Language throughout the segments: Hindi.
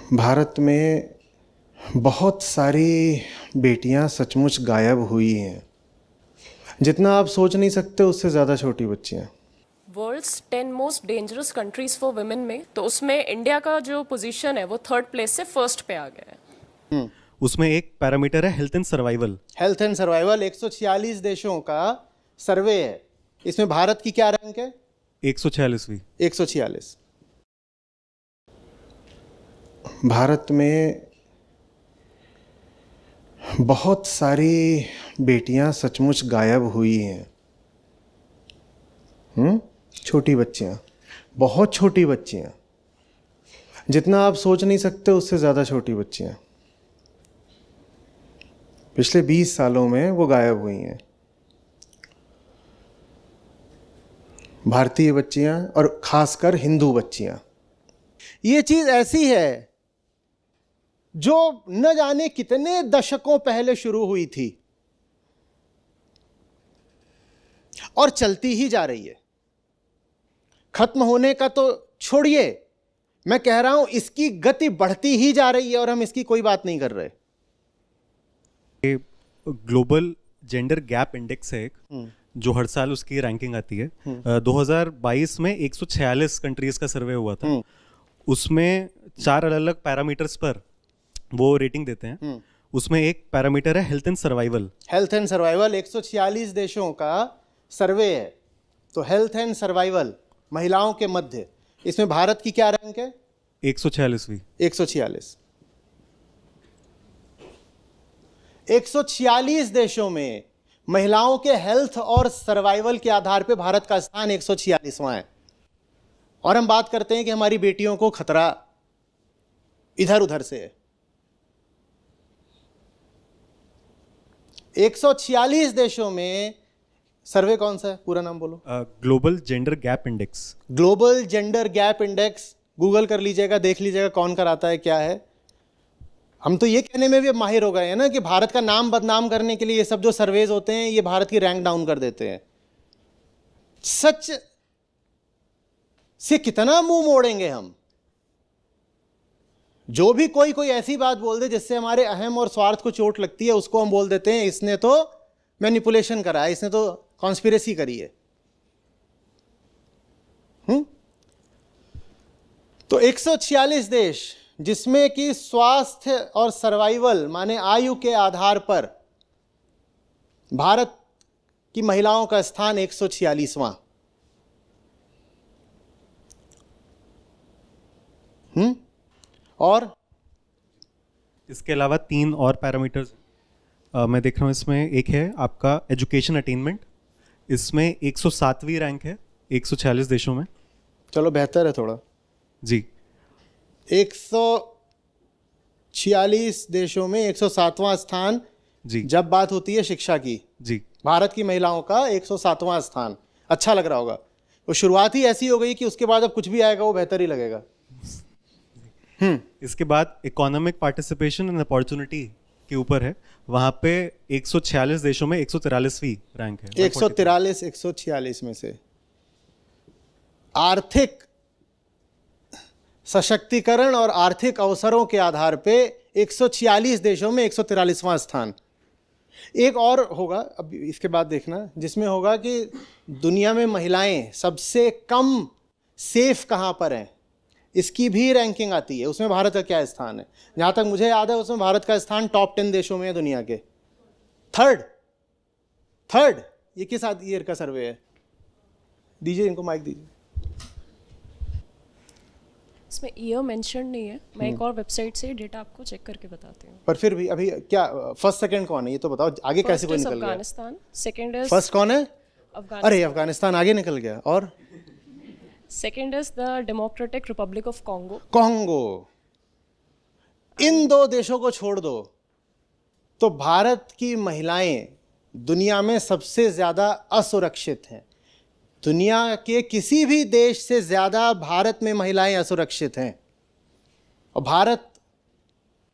भारत में बहुत सारी बेटियां सचमुच गायब हुई हैं। जितना आप सोच नहीं सकते उससे ज़्यादा छोटी बच्चियां। World's 10 most dangerous countries for women में तो उसमें इंडिया का जो पोजीशन है वो 3rd प्लेस से 1st पे आ गया है। उसमें एक पैरामीटर है health and survival. Health and survival 146 देशों का सर्वे है। इसमें भारत की क्या रैंक है? 146वीं। 146। भारत में बहुत सारी बेटियां सचमुच गायब हुई हैं। छोटी बच्चियां, बहुत छोटी बच्चियां। जितना आप सोच नहीं सकते उससे ज़्यादा छोटी बच्चियां पिछले 20 सालों में वो गायब हुई हैं। भारतीय बच्चियां और खासकर हिंदू बच्चियां। ये चीज ऐसी है जो न जाने कितने दशकों पहले शुरू हुई थी और चलती ही जा रही है। खत्म होने का तो छोड़िए, मैं कह रहा हूं इसकी गति बढ़ती ही जा रही है और हम इसकी कोई बात नहीं कर रहे। ग्लोबल जेंडर गैप इंडेक्स है एक, जो हर साल उसकी रैंकिंग आती है। 2022 में 146 कंट्रीज का सर्वे हुआ था। उसमें 4 अलग अलग पैरामीटर्स पर वो रेटिंग देते हैं। उसमें एक पैरामीटर है health and survival. Health and survival 146 देशों का सर्वे है। तो हेल्थ एंड सर्वाइवल महिलाओं के मध्य, इसमें भारत की क्या रैंक है? 146वीं। 146। 146 देशों में महिलाओं के हेल्थ और सर्वाइवल के आधार पर भारत का स्थान 146वां है। और हम बात करते हैं कि हमारी बेटियों को खतरा इधर उधर से है। 146 देशों में सर्वे कौन सा है? पूरा नाम बोलो। Global gender gap index. Global gender gap index Google कर लीजिएगा, देख लीजिएगा कौन कराता है, क्या है। हम तो ये कहने में भी अब माहिर हो गए हैं ना कि भारत का नाम बदनाम करने के लिए ये सब जो सर्वेज होते हैं ये भारत की रैंक डाउन कर देते हैं। सच से कितना मुंह मोड़ेंगे हम? जो भी कोई ऐसी बात बोल दे जिससे हमारे अहम और स्वार्थ को चोट लगती है, उसको हम बोल देते हैं इसने तो मैनिपुलेशन करा है, इसने तो कॉन्स्पिरेसी करी है। तो 146 देश जिसमें कि स्वास्थ्य और सर्वाइवल माने आयु के आधार पर भारत की महिलाओं का स्थान 146वां। और इसके अलावा 3 और पैरामीटर्स मैं देख रहा हूँ। इसमें एक है आपका एजुकेशन अटेनमेंट। इसमें 107वीं रैंक है 146 देशों में। चलो बेहतर है थोड़ा जी। 146 देशों में 107वां स्थान जी। जब बात होती है शिक्षा की, जी। भारत की महिलाओं का 107वां स्थान। अच्छा लग रहा होगा। वो शुरुआत ही ऐसी हो गई कि उसके बाद अब कुछ भी आएगा वो बेहतर ही लगेगा। इसके बाद इकोनॉमिक पार्टिसिपेशन एंड अपॉर्चुनिटी के ऊपर है। वहां पे 146 देशों में 143वीं रैंक है। 143 146 में से आर्थिक सशक्तिकरण और आर्थिक अवसरों के आधार पे 146 देशों में 143वां स्थान। एक और होगा अब इसके बाद देखना, जिसमें होगा कि दुनिया में महिलाएं सबसे कम सेफ कहां पर हैं, इसकी भी रैंकिंग आती है। उसमें भारत का क्या स्थान है? जहां तक मुझे याद है उसमें भारत का स्थान टॉप 10 देशों में है दुनिया के। थर्ड। ये किस ईयर का सर्वे है? दीजिए इनको माइक दीजिए। इसमें ईयर मेंशन नहीं है। मैं एक और वेबसाइट से डेटा आपको चेक करके बताती हूँ। पर फिर भी अभी क्या फर्स्ट सेकंड कौन है ये तो बताओ, आगे कैसे कोई निकल गया? अफगानिस्तान। सेकंड इज फर्स्ट कौन है? अफगानिस्तान। अरे अफगानिस्तान आगे निकल गया। और second is the Democratic Republic of Congo. Congo. इन 2 देशों को छोड़ दो तो भारत की महिलाएं दुनिया में सबसे ज्यादा असुरक्षित हैं। दुनिया के किसी भी देश से ज्यादा भारत में महिलाएं असुरक्षित हैं। और भारत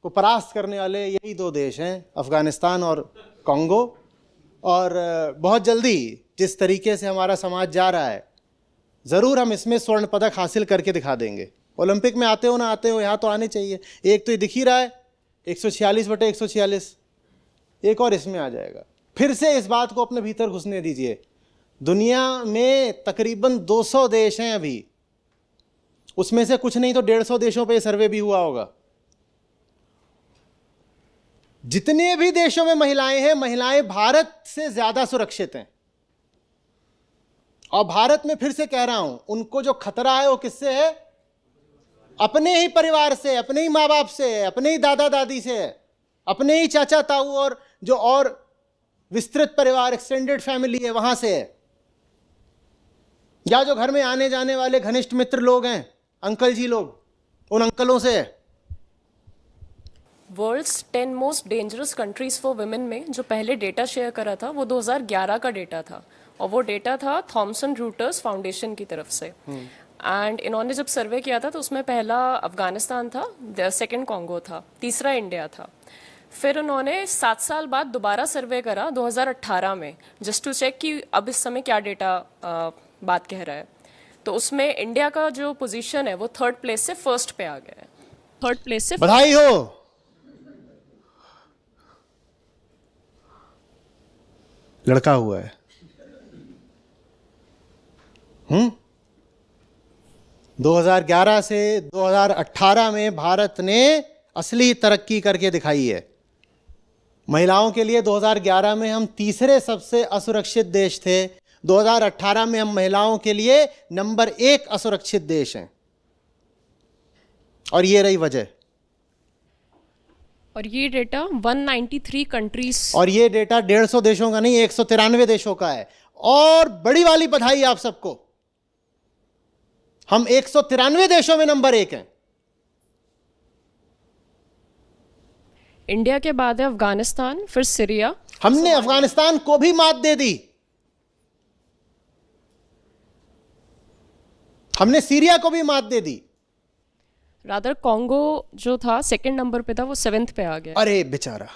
को परास्त करने वाले यही 2 देश हैं, अफगानिस्तान और कॉन्गो। और बहुत जल्दी जिस तरीके से हमारा समाज जा रहा है, ज़रूर हम इसमें स्वर्ण पदक हासिल करके दिखा देंगे। ओलंपिक में आते हो ना आते हो, यहाँ तो आने चाहिए। एक तो ये दिख ही रहा है 146/146, एक और इसमें आ जाएगा। फिर से इस बात को अपने भीतर घुसने दीजिए। दुनिया में तकरीबन 200 देश हैं अभी, उसमें से कुछ नहीं तो 150 देशों पे सर्वे भी हुआ होगा। जितने भी देशों में महिलाएं हैं, महिलाएं भारत से ज्यादा सुरक्षित हैं। और भारत में फिर से कह रहा हूं, उनको जो खतरा है वो किससे है? अपने ही परिवार से, अपने ही माँ बाप से, अपने ही दादा दादी से, अपने ही चाचा ताऊ और जो और विस्तृत परिवार, एक्सटेंडेड फैमिली है, वहां से है। या जो घर में आने जाने वाले घनिष्ठ मित्र लोग हैं, अंकल जी लोग, उन अंकलों से है। World's 10 most dangerous countries for women में जो पहले डेटा शेयर करा था वो 2011 का डेटा था, और वो डेटा था थॉमसन रूटर्स फाउंडेशन की तरफ से। एंड इन्होंने जब सर्वे किया था तो उसमें पहला अफगानिस्तान था, सेकंड कॉन्गो था, तीसरा इंडिया था। फिर उन्होंने 7 साल बाद दोबारा सर्वे करा 2018 में, जस्ट टू चेक कि अब इस समय क्या डेटा बात कह रहा है। तो उसमें इंडिया का जो पोजीशन है वो 3rd प्लेस से 1st पे आ गया है। 3rd प्लेस से बधाई हो। लड़का हुआ है। 2011 से 2018 में भारत ने असली तरक्की करके दिखाई है। महिलाओं के लिए 2011 में हम तीसरे सबसे असुरक्षित देश थे। 2018 में हम महिलाओं के लिए नंबर 1 असुरक्षित देश हैं। और ये रही वजह। और ये डेटा 193 कंट्रीज, और ये डेटा 150 देशों का नहीं, 193 देशों का है। और बड़ी वाली बधाई आप सबको, हम 193 देशों में नंबर 1 हैं। इंडिया के बाद है अफगानिस्तान, फिर सीरिया। हमने अफगानिस्तान को भी मात दे दी। हमने सीरिया को भी मात दे दी। रादर कॉन्गो जो था 2nd नंबर पे था, वो 7th पे आ गया। अरे बेचारा।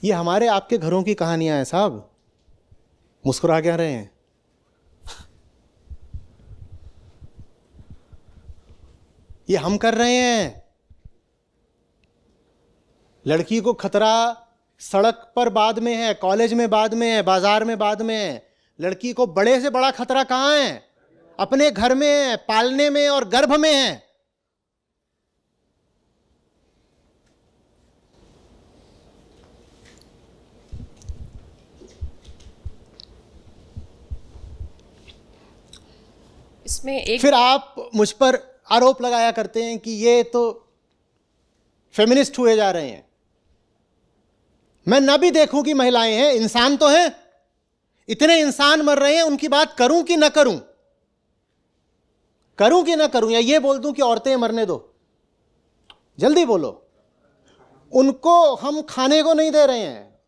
ये हमारे आपके घरों की कहानियां हैं साहब। मुस्कुरा क्या रहे हैं? ये हम कर रहे हैं। लड़की को खतरा सड़क पर बाद में है, कॉलेज में बाद में है, बाजार में बाद में है। लड़की को बड़े से बड़ा खतरा कहां है? अपने घर में है, पालने में और गर्भ में है। इसमें एक फिर आप मुझ पर आरोप लगाया करते हैं कि ये तो फेमिनिस्ट हुए जा रहे हैं। मैं ना भी देखूं कि महिलाएं हैं, इंसान तो हैं। इतने इंसान मर रहे हैं, उनकी बात करूं कि ना करूं? करूं कि ना करूं? या ये बोल दूं कि औरतें मरने दो? जल्दी बोलो। उनको हम खाने को नहीं दे रहे हैं।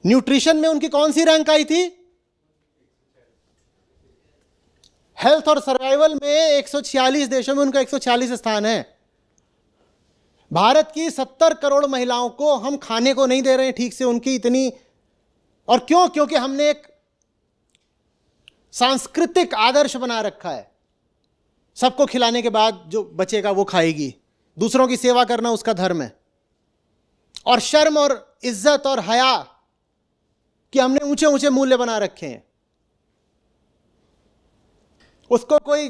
न्यूट्रिशन में उनकी कौन सी रैंक आई थी? हेल्थ और सर्वाइवल में 146 देशों में उनका 146 स्थान है। भारत की 70 करोड़ महिलाओं को हम खाने को नहीं दे रहे हैं ठीक से, उनकी इतनी। और क्यों? क्योंकि हमने एक सांस्कृतिक आदर्श बना रखा है। सबको खिलाने के बाद जो बचेगा वो खाएगी। दूसरों की सेवा करना उसका धर्म है। और शर्म और इज्जत और हया कि हमने ऊंचे ऊंचे मूल्य बना रखे हैं। उसको कोई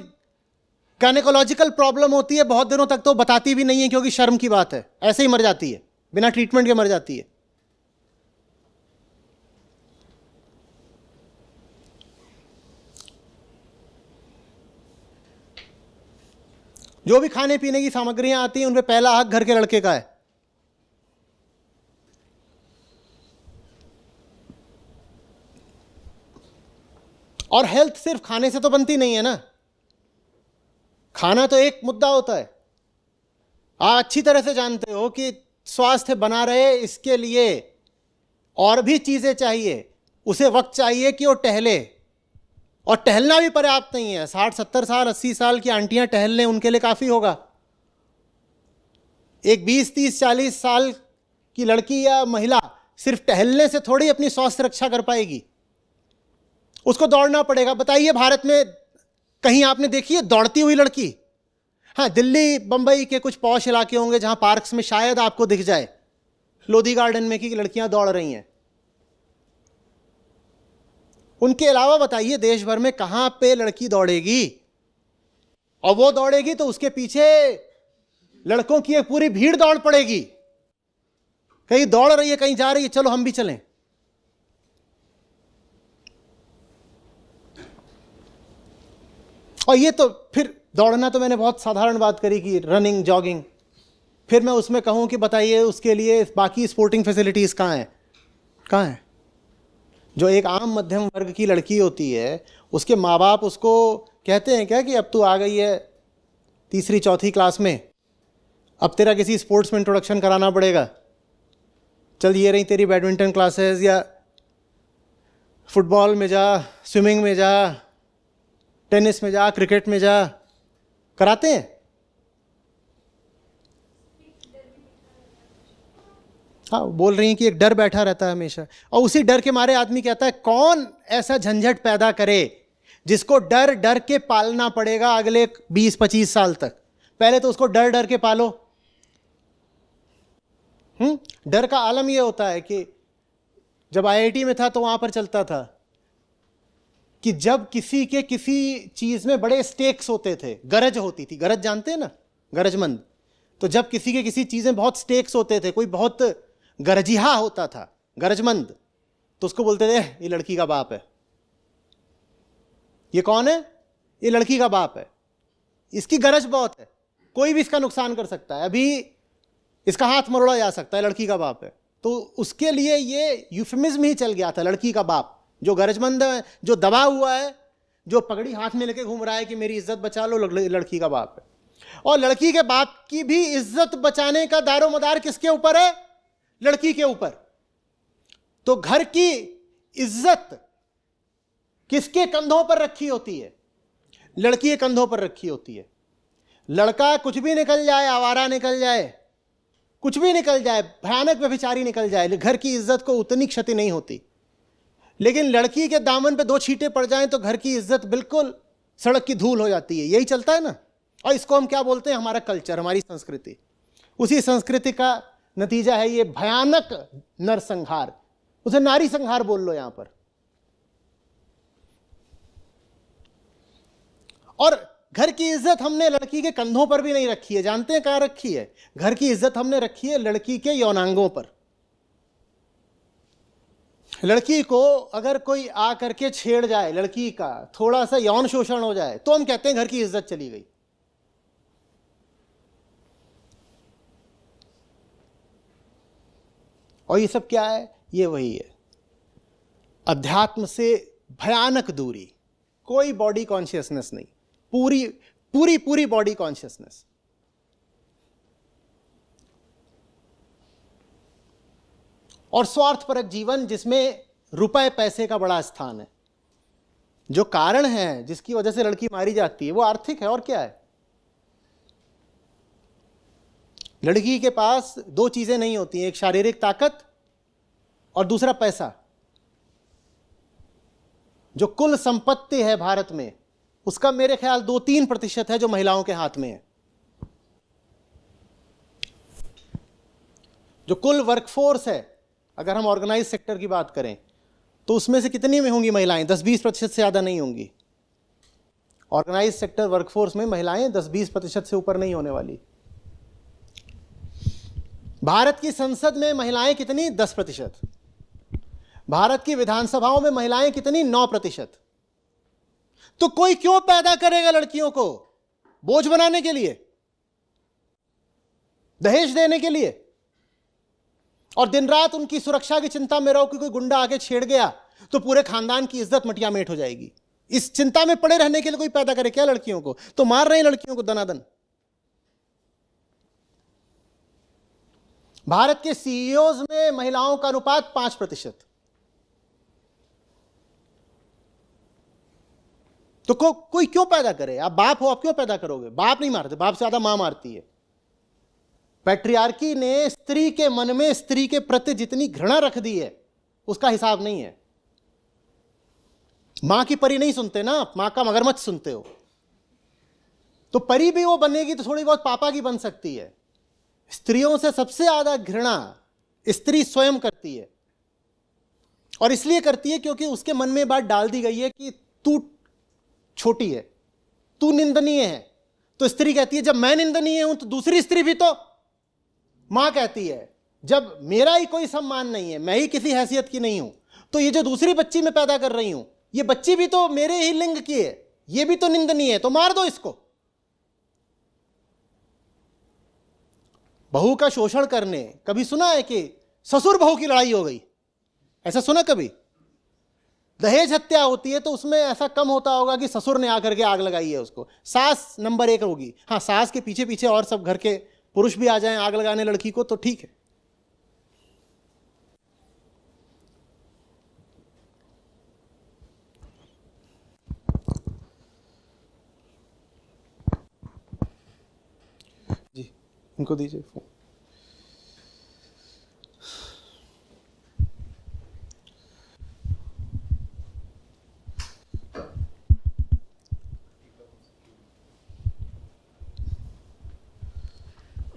गायनेकोलॉजिकल प्रॉब्लम होती है, बहुत दिनों तक तो बताती भी नहीं है, क्योंकि शर्म की बात है। ऐसे ही मर जाती है, बिना ट्रीटमेंट के मर जाती है। जो भी खाने पीने की सामग्रियां आती हैं, उनमें पहला हक घर के लड़के का है। और हेल्थ सिर्फ खाने से तो बनती नहीं है ना। खाना तो एक मुद्दा होता है। आप अच्छी तरह से जानते हो कि स्वास्थ्य बना रहे, इसके लिए और भी चीजें चाहिए। उसे वक्त चाहिए कि वो टहले, और टहलना भी पर्याप्त नहीं है। 60-70 साल 80 साल की आंटियां टहल लें, उनके लिए काफी होगा। एक 20-30-40 साल की लड़की या महिला सिर्फ टहलने से थोड़ी अपनी स्वास्थ्य रक्षा कर पाएगी, उसको दौड़ना पड़ेगा। बताइए भारत में कहीं आपने देखी है दौड़ती हुई लड़की? हाँ, दिल्ली बंबई के कुछ पॉश इलाके होंगे जहां पार्क्स में शायद आपको दिख जाए लोधी गार्डन में कि लड़कियां दौड़ रही हैं। उनके अलावा बताइए देश भर में कहां पे लड़की दौड़ेगी? और वो दौड़ेगी तो उसके पीछे लड़कों की एक पूरी भीड़ दौड़ पड़ेगी। कहीं दौड़ रही है, कहीं जा रही है, चलो हम भी चलें। और ये तो फिर दौड़ना तो मैंने बहुत साधारण बात करी कि रनिंग, जॉगिंग। फिर मैं उसमें कहूं कि बताइए उसके लिए बाकी स्पोर्टिंग फैसिलिटीज कहाँ हैं? कहाँ हैं? जो एक आम मध्यम वर्ग की लड़की होती है, उसके माँ बाप उसको कहते हैं क्या कि अब तू आ गई है तीसरी चौथी क्लास में, अब तेरा किसी स्पोर्ट्स में इंट्रोडक्शन कराना पड़ेगा, चल ये रही तेरी बैडमिंटन क्लासेस, या फुटबॉल में जा, स्विमिंग में जा, टेनिस में जा, क्रिकेट में जा, कराते हैं। हाँ, बोल रही हैं कि एक डर बैठा रहता है हमेशा, और उसी डर के मारे आदमी कहता है कौन ऐसा झंझट पैदा करे जिसको डर डर के पालना पड़ेगा अगले 20-25 साल तक। पहले तो उसको डर डर के पालो। डर का आलम यह होता है कि जब आईआईटी में था तो वहां पर चलता था कि जब किसी के किसी चीज में बड़े स्टेक्स होते थे, गरज होती थी, गरज जानते हैं ना, गरजमंद। तो जब किसी के किसी चीज में बहुत स्टेक्स होते थे, कोई बहुत गरजिहा होता था, गरजमंद, तो उसको बोलते थे ये लड़की का बाप है। ये कौन है? ये लड़की का बाप है, इसकी गरज बहुत है, कोई भी इसका नुकसान कर सकता है, अभी इसका हाथ मरोड़ा जा सकता है, लड़की का बाप है। तो उसके लिए ये यूफेमिज्म ही चल गया था, लड़की का बाप। जो गरजमंद है, जो दबा हुआ है, जो पगड़ी हाथ में लेके घूम रहा है कि मेरी इज्जत बचा लो, लड़की का बाप है। और लड़की के बाप की भी इज्जत बचाने का दारोमदार किसके ऊपर है? लड़की के ऊपर। तो घर की इज्जत किसके कंधों पर रखी होती है? लड़की के कंधों पर रखी होती है। लड़का कुछ भी निकल जाए, आवारा निकल जाए, कुछ भी निकल जाए, भयानक व्यभिचारी निकल जाए, घर की इज्जत को उतनी क्षति नहीं होती। लेकिन लड़की के दामन पे 2 छींटे पड़ जाएं तो घर की इज्जत बिल्कुल सड़क की धूल हो जाती है। यही चलता है ना। और इसको हम क्या बोलते हैं? हमारा कल्चर, हमारी संस्कृति। उसी संस्कृति का नतीजा है ये भयानक नरसंहार। उसे नारी संहार बोल लो यहां पर। और घर की इज्जत हमने लड़की के कंधों पर भी नहीं रखी है। जानते हैं कहां रखी है? घर की इज्जत हमने रखी है लड़की के यौनांगों पर। लड़की को अगर कोई आ करके छेड़ जाए, लड़की का थोड़ा सा यौन शोषण हो जाए, तो हम कहते हैं घर की इज्जत चली गई। और ये सब क्या है? ये वही है, अध्यात्म से भयानक दूरी, कोई बॉडी कॉन्शियसनेस नहीं, पूरी पूरी पूरी बॉडी कॉन्शियसनेस। और स्वार्थपरक जीवन जिसमें रुपए पैसे का बड़ा स्थान है। जो कारण है जिसकी वजह से लड़की मारी जाती है वो आर्थिक है, और क्या है? लड़की के पास 2 चीजें नहीं होती हैं, एक शारीरिक ताकत और दूसरा पैसा। जो कुल संपत्ति है भारत में उसका मेरे ख्याल 2-3% है जो महिलाओं के हाथ में है। जो कुल वर्कफोर्स है, अगर हम ऑर्गेनाइज सेक्टर की बात करें तो उसमें से कितनी में होंगी महिलाएं? 10-20% से ज़्यादा नहीं होंगी। ऑर्गेनाइज सेक्टर वर्कफोर्स में महिलाएं 10-20% से ऊपर नहीं होने वाली। भारत की संसद में महिलाएं कितनी? 10%। भारत की विधानसभाओं में महिलाएं कितनी? 9%। तो कोई क्यों पैदा करेगा लड़कियों को? बोझ बनाने के लिए, दहेज देने के लिए, और दिन रात उनकी सुरक्षा की चिंता में रहो कि कोई गुंडा आके छेड़ गया तो पूरे खानदान की इज्जत मटियामेट हो जाएगी। इस चिंता में पड़े रहने के लिए कोई पैदा करे क्या लड़कियों को? तो मार रहे हैं लड़कियों को दनादन। भारत के सीईओज में महिलाओं का अनुपात 5%। तो कोई क्यों पैदा करे? आप बाप हो, आप क्यों पैदा करोगे? बाप नहीं मारते, बाप से ज्यादा मां मारती है। पैट्रियार्की ने स्त्री के मन में स्त्री के प्रति जितनी घृणा रख दी है उसका हिसाब नहीं है। मां की परी नहीं सुनते ना, मां का मगरमच्छ सुनते हो। तो परी भी वो बनेगी तो थोड़ी बहुत पापा की बन सकती है। स्त्रियों से सबसे ज्यादा घृणा स्त्री स्वयं करती है, और इसलिए करती है क्योंकि उसके मन में बात डाल दी गई है कि तू छोटी है, तू निंदनीय है। तो स्त्री कहती है जब मैं निंदनीय हूं तो दूसरी स्त्री भी तो। मां कहती है जब मेरा ही कोई सम्मान नहीं है, मैं ही किसी हैसियत की नहीं हूं, तो ये जो दूसरी बच्ची मैं पैदा कर रही हूं ये बच्ची भी तो मेरे ही लिंग की है, ये भी तो निंदनीय है, तो मार दो इसको। बहू का शोषण करने, कभी सुना है कि ससुर बहू की लड़ाई हो गई? ऐसा सुना कभी? दहेज हत्या होती है तो उसमें ऐसा कम होता होगा कि ससुर ने आकर के आग लगाई है उसको। सास नंबर 1 होगी। हाँ, सास के पीछे पीछे और सब घर के पुरुष भी आ जाएं आग लगाने लड़की को तो ठीक है। जी, इनको दीजिए फोन।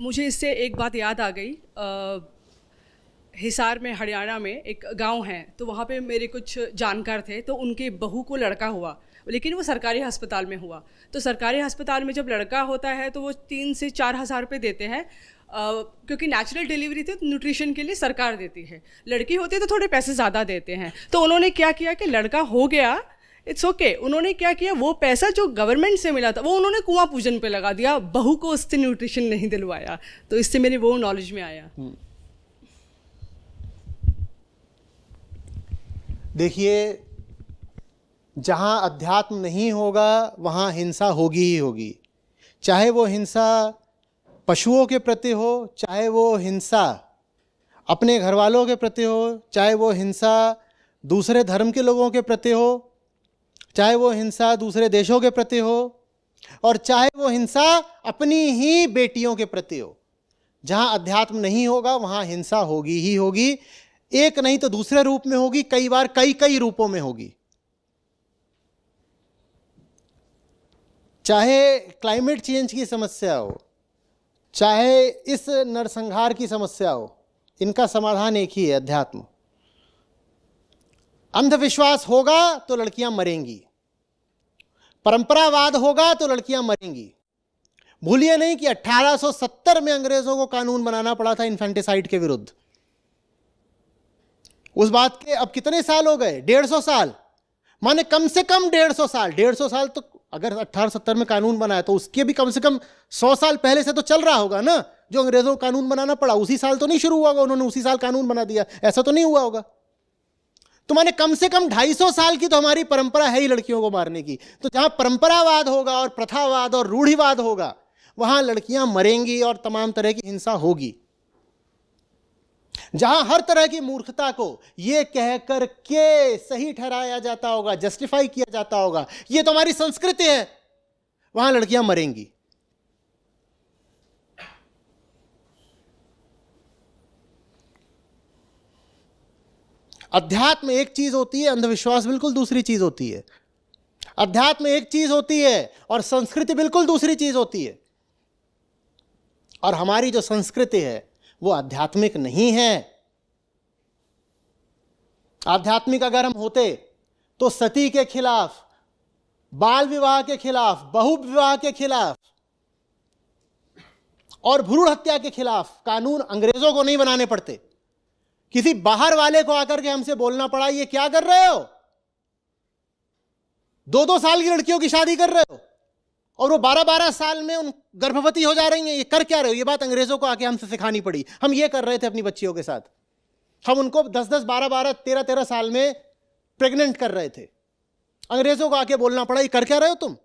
मुझे इससे एक बात याद आ गई। हिसार में, हरियाणा में एक गांव है, तो वहाँ पे मेरे कुछ जानकार थे, तो उनके बहू को लड़का हुआ, लेकिन वो सरकारी अस्पताल में हुआ। तो सरकारी अस्पताल में जब लड़का होता है तो वो 3 से 4 हज़ार रुपये देते हैं, क्योंकि नेचुरल डिलीवरी थी तो न्यूट्रिशन के लिए सरकार देती है। लड़की होती है तो थोड़े पैसे ज़्यादा देते हैं। तो उन्होंने क्या किया कि लड़का हो गया, इट्स ओके, उन्होंने क्या किया, वो पैसा जो गवर्नमेंट से मिला था वो उन्होंने कुआं पूजन पे लगा दिया, बहू को उससे न्यूट्रिशन नहीं दिलवाया। तो इससे मेरे वो नॉलेज में आया। देखिए, जहाँ अध्यात्म नहीं होगा वहाँ हिंसा होगी ही होगी। चाहे वो हिंसा पशुओं के प्रति हो, चाहे वो हिंसा अपने घर वालों के प्रति हो, चाहे वो हिंसा दूसरे धर्म के लोगों के प्रति हो, चाहे वो हिंसा दूसरे देशों के प्रति हो, और चाहे वो हिंसा अपनी ही बेटियों के प्रति हो। जहाँ अध्यात्म नहीं होगा वहाँ हिंसा होगी ही होगी। एक नहीं तो दूसरे रूप में होगी, कई बार कई रूपों में होगी। चाहे क्लाइमेट चेंज की समस्या हो, चाहे इस नरसंहार की समस्या हो, इनका समाधान एक ही है, अध्यात्म। अंधविश्वास होगा तो लड़कियां मरेंगी, परंपरावाद होगा तो लड़कियां मरेंगी। भूलिए नहीं कि 1870 में अंग्रेजों को कानून बनाना पड़ा था इन्फेंटिसाइड के विरुद्ध। उस बात के अब कितने साल हो गए? 150 साल, माने कम से कम 150 साल। 150 साल तो अगर 1870 में कानून बनाया तो उसके भी कम से कम 100 साल पहले से तो चल रहा होगा ना। जो अंग्रेजों को कानून बनाना पड़ा उसी साल तो नहीं शुरू हुआ होगा, उन्होंने उसी साल कानून बना दिया, ऐसा तो नहीं हुआ होगा। तो माने कम से कम 250 साल की तो हमारी परंपरा है ही लड़कियों को मारने की। तो जहां परंपरावाद होगा और प्रथावाद और रूढ़िवाद होगा वहां लड़कियां मरेंगी और तमाम तरह की हिंसा होगी। जहां हर तरह की मूर्खता को यह कहकर के सही ठहराया जाता होगा, जस्टिफाई किया जाता होगा, यह तो हमारी संस्कृति है, वहां लड़कियां मरेंगी। अध्यात्म एक चीज होती है, अंधविश्वास बिल्कुल दूसरी चीज होती है। अध्यात्म एक चीज होती है और संस्कृति बिल्कुल दूसरी चीज होती है। और हमारी जो संस्कृति है वो आध्यात्मिक नहीं है। आध्यात्मिक अगर हम होते तो सती के खिलाफ, बाल विवाह के खिलाफ, बहु विवाह के खिलाफ और भ्रूण हत्या के खिलाफ कानून अंग्रेजों को नहीं बनाने पड़ते। किसी बाहर वाले को आकर के हमसे बोलना पड़ा ये क्या कर रहे हो, 2-2 साल की लड़कियों की शादी कर रहे हो और वो 12-12 साल में उन गर्भवती हो जा रही हैं, ये कर क्या रहे हो। ये बात अंग्रेजों को आके हमसे सिखानी पड़ी। हम ये कर रहे थे अपनी बच्चियों के साथ, हम उनको 10-10, 12-12, 13-13 साल में प्रेग्नेंट कर रहे थे। अंग्रेजों को आके बोलना पड़ा ये कर क्या रहे हो तुम।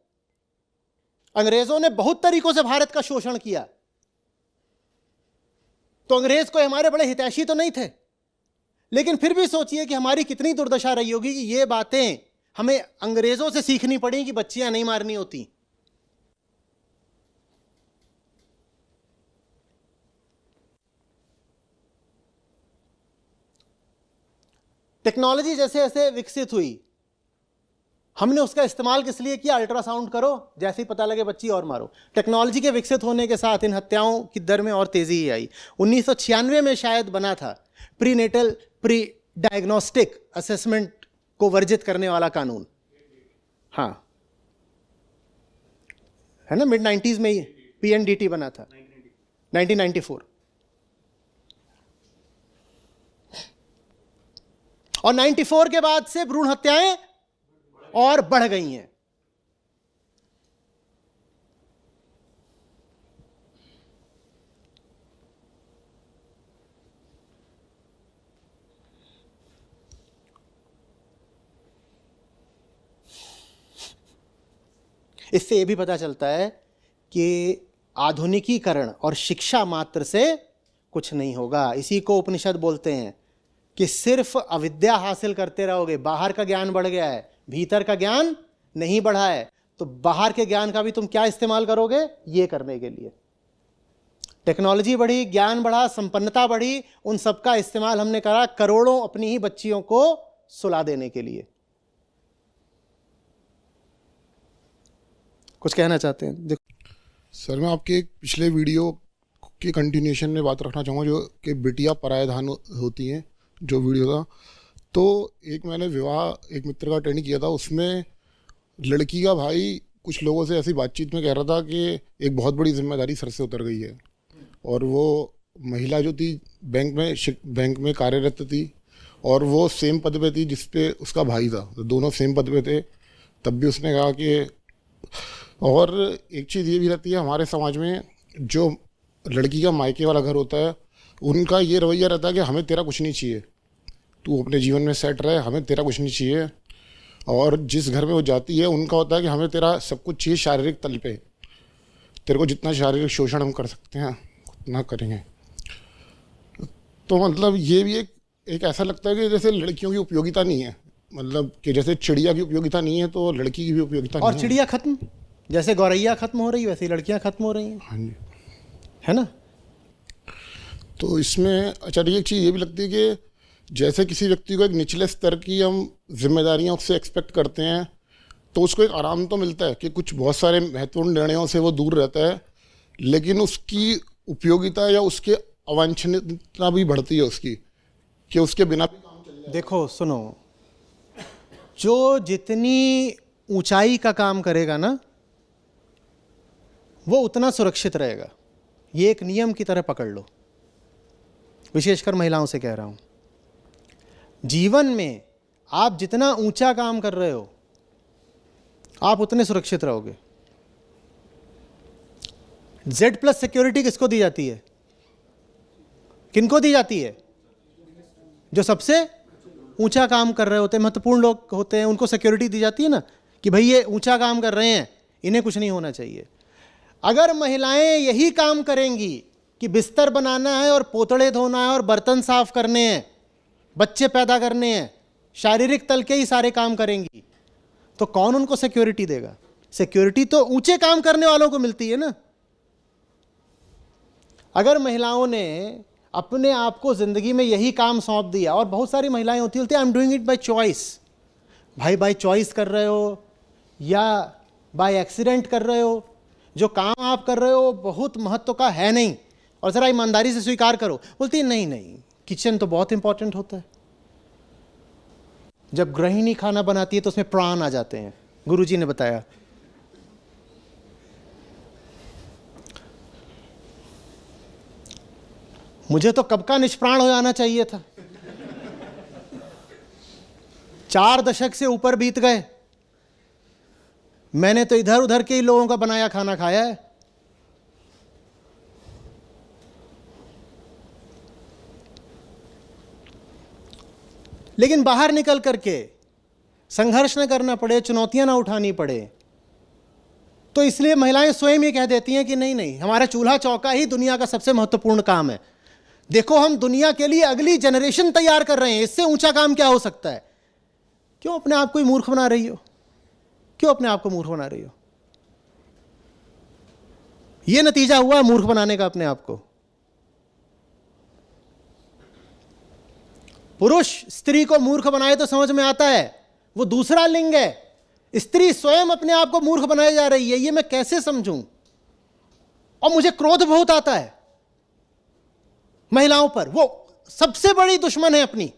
अंग्रेजों ने बहुत तरीकों से भारत का शोषण किया, तो अंग्रेज कोई हमारे बड़े हितैषी तो नहीं थे, लेकिन फिर भी सोचिए कि हमारी कितनी दुर्दशा रही होगी कि ये बातें हमें अंग्रेजों से सीखनी पड़ी कि बच्चियां नहीं मारनी होती। टेक्नोलॉजी जैसे जैसे विकसित हुई, हमने उसका इस्तेमाल किस लिए किया? अल्ट्रासाउंड करो, जैसे ही पता लगे बच्ची और मारो। टेक्नोलॉजी के विकसित होने के साथ इन हत्याओं की दर में और तेजी ही आई। 1996 में शायद बना था प्रीनेटल प्री डायग्नोस्टिक असेसमेंट को वर्जित करने वाला कानून। हाँ, है ना, मिड 90s में ही PNDT बना था, 1994। और 94 के बाद से भ्रूण हत्याएं और बढ़ गई हैं। इससे यह भी पता चलता है कि आधुनिकीकरण और शिक्षा मात्र से कुछ नहीं होगा। इसी को उपनिषद बोलते हैं कि सिर्फ अविद्या हासिल करते रहोगे, बाहर का ज्ञान बढ़ गया है, भीतर का ज्ञान नहीं बढ़ा है, तो बाहर के ज्ञान का भी तुम क्या इस्तेमाल करोगे? ये करने के लिए। टेक्नोलॉजी बढ़ी, ज्ञान बढ़ा, संपन्नता बढ़ी, उन सब का इस्तेमाल हमने करा करोड़ों अपनी ही बच्चियों को सुला देने के लिए। कुछ कहना चाहते हैं? देखो सर, मैं आपके एक पिछले वीडियो के कंटिन्यूशन में बात रखना चाहूँगा, जो कि बिटिया परायधान होती हैं, जो वीडियो था। तो एक मैंने विवाह एक मित्र का अटेंड किया था, उसमें लड़की का भाई कुछ लोगों से ऐसी बातचीत में कह रहा था कि एक बहुत बड़ी जिम्मेदारी सर से उतर गई है, और वो महिला जो थी बैंक में कार्यरत थी, और वो सेम पद पे थी जिस पे उसका भाई था, तो दोनों सेम पद पे थे। तब भी उसने कहा कि, और एक चीज़ ये भी रहती है हमारे समाज में, जो लड़की का मायके वाला घर होता है, उनका ये रवैया रहता है कि हमें तेरा कुछ नहीं चाहिए, तू अपने जीवन में सेट रहे, हमें तेरा कुछ नहीं चाहिए। और जिस घर में वो जाती है, उनका होता है कि हमें तेरा सब कुछ चाहिए शारीरिक तल पे, तेरे को जितना शारीरिक शोषण हम कर सकते हैं उतना करेंगे। तो मतलब ये भी एक ऐसा लगता है कि जैसे लड़कियों की उपयोगिता नहीं है, मतलब कि जैसे चिड़िया की उपयोगिता नहीं है तो लड़की की भी उपयोगिता नहीं है। और चिड़िया खत्म, जैसे गौरैया खत्म हो रही वैसे ही लड़कियां खत्म हो रही हैं। हाँ जी, है ना। तो इसमें अच्छा एक चीज़ ये भी लगती है कि जैसे किसी व्यक्ति को एक निचले स्तर की हम जिम्मेदारियां उससे एक्सपेक्ट करते हैं, तो उसको एक आराम तो मिलता है कि कुछ बहुत सारे महत्वपूर्ण निर्णयों से वो दूर रहता है, लेकिन उसकी उपयोगिता या उसके अवांछनीयता भी बढ़ती है उसकी, कि उसके बिना भी काम चल जाए। देखो सुनो, जो जितनी ऊंचाई का काम करेगा ना, वो उतना सुरक्षित रहेगा। ये एक नियम की तरह पकड़ लो, विशेषकर महिलाओं से कह रहा हूं। जीवन में आप जितना ऊंचा काम कर रहे हो, आप उतने सुरक्षित रहोगे। Z+ सिक्योरिटी किसको दी जाती है? किनको दी जाती है? जो सबसे ऊंचा काम कर रहे होते हैं, महत्वपूर्ण लोग होते हैं, उनको सिक्योरिटी दी जाती है ना, कि भाई ये ऊंचा काम कर रहे हैं, इन्हें कुछ नहीं होना चाहिए। अगर महिलाएं यही काम करेंगी कि बिस्तर बनाना है और पोतड़े धोना है और बर्तन साफ करने हैं, बच्चे पैदा करने हैं, शारीरिक तल के ही सारे काम करेंगी, तो कौन उनको सिक्योरिटी देगा? सिक्योरिटी तो ऊंचे काम करने वालों को मिलती है ना। अगर महिलाओं ने अपने आप को जिंदगी में यही काम सौंप दिया, और बहुत सारी महिलाएं होती हैं I am doing it by choice, भाई बाय चॉइस कर रहे हो या बाय एक्सीडेंट कर रहे हो, जो काम आप कर रहे हो बहुत महत्व का है नहीं, और ज़रा ईमानदारी से स्वीकार करो। बोलती है नहीं नहीं, किचन तो बहुत इंपॉर्टेंट होता है। जब गृहिणी खाना बनाती है तो उसमें प्राण आ जाते हैं, गुरुजी ने बताया। मुझे तो कब का निष्प्राण हो जाना चाहिए था। 4 दशक से ऊपर बीत गए, मैंने तो इधर उधर के ही लोगों का बनाया खाना खाया है। लेकिन बाहर निकल करके संघर्ष न करना पड़े, चुनौतियां ना उठानी पड़े, तो इसलिए महिलाएं स्वयं ये कह देती हैं कि नहीं नहीं, हमारा चूल्हा चौका ही दुनिया का सबसे महत्वपूर्ण काम है। देखो हम दुनिया के लिए अगली जनरेशन तैयार कर रहे हैं, इससे ऊंचा काम क्या हो सकता है? क्यों अपने आप को ही मूर्ख बना रही हो? क्यों अपने आप को मूर्ख बना रही हो? यह नतीजा हुआ मूर्ख बनाने का अपने आप को। पुरुष स्त्री को मूर्ख बनाए तो समझ में आता है, वो दूसरा लिंग है। स्त्री स्वयं अपने आप को मूर्ख बनाई जा रही है, ये मैं कैसे समझूं? और मुझे क्रोध बहुत आता है महिलाओं पर। वो सबसे बड़ी दुश्मन है अपनी।